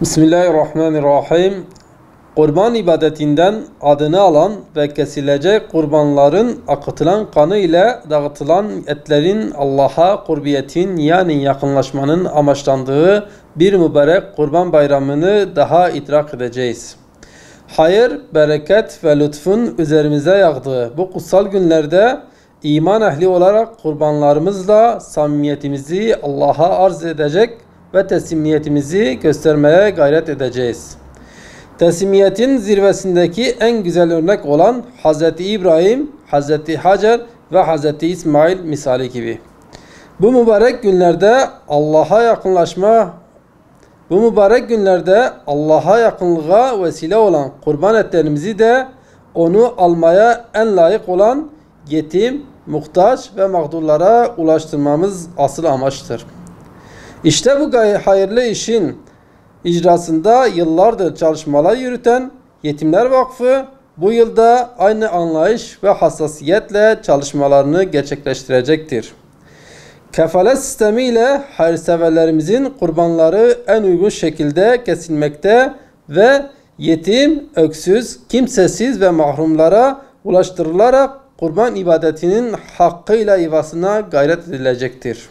Bismillahirrahmanirrahim. Kurban ibadetinden adını alan ve kesilecek kurbanların akıtılan kanı ile dağıtılan etlerin Allah'a kurbiyetin yani yakınlaşmanın amaçlandığı bir mübarek kurban bayramını daha idrak edeceğiz. Hayır, bereket ve lütfun üzerimize yağdığı bu kutsal günlerde iman ehli olarak kurbanlarımızla samimiyetimizi Allah'a arz edecek ve teslimiyetimizi göstermeye gayret edeceğiz. Teslimiyetin zirvesindeki en güzel örnek olan Hz. İbrahim, Hz. Hacer ve Hz. İsmail misali gibi. Bu mübarek günlerde Allah'a yakınlığa vesile olan kurban etlerimizi de onu almaya en layık olan yetim, muhtaç ve mağdurlara ulaştırmamız asıl amaçtır. İşte bu hayırlı işin icrasında yıllardır çalışmalar yürüten Yetimler Vakfı bu yılda aynı anlayış ve hassasiyetle çalışmalarını gerçekleştirecektir. Kefalet sistemiyle hayırseverlerimizin kurbanları en uygun şekilde kesilmekte ve yetim, öksüz, kimsesiz ve mahrumlara ulaştırılarak kurban ibadetinin hakkıyla ivasına gayret edilecektir.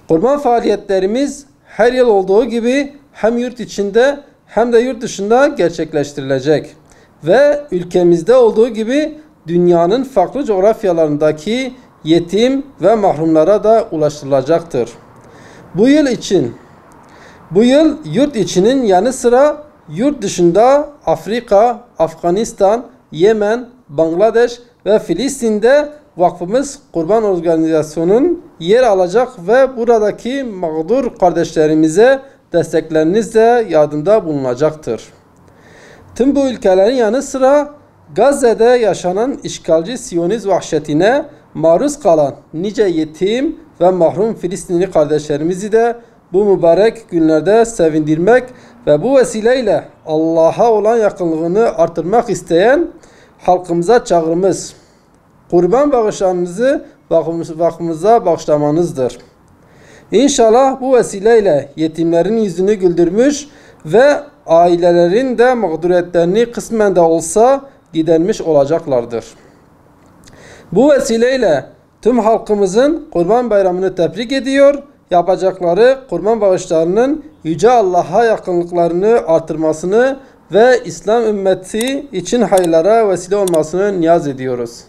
Kurban faaliyetlerimiz her yıl olduğu gibi hem yurt içinde hem de yurt dışında gerçekleştirilecek ve ülkemizde olduğu gibi dünyanın farklı coğrafyalarındaki yetim ve mahrumlara da ulaştırılacaktır. Bu yıl yurt içinin yanı sıra yurt dışında Afrika, Afganistan, Yemen, Bangladeş ve Filistin'de vakfımız kurban organizasyonunun yer alacak ve buradaki mağdur kardeşlerimize desteklerinizle yardımda bulunacaktır. Tüm bu ülkelerin yanı sıra Gazze'de yaşanan işgalci Siyonist vahşetine maruz kalan nice yetim ve mahrum Filistinli kardeşlerimizi de bu mübarek günlerde sevindirmek ve bu vesileyle Allah'a olan yakınlığını artırmak isteyen halkımıza çağrımız, kurban bağışlarınızı vakfımıza bağışlamanızdır. İnşallah bu vesileyle yetimlerin yüzünü güldürmüş ve ailelerin de mağduriyetlerini kısmen de olsa gidermiş olacaklardır. Bu vesileyle tüm halkımızın Kurban Bayramı'nı tebrik ediyor, yapacakları kurban bağışlarının Yüce Allah'a yakınlıklarını artırmasını ve İslam ümmeti için hayırlara vesile olmasını niyaz ediyoruz.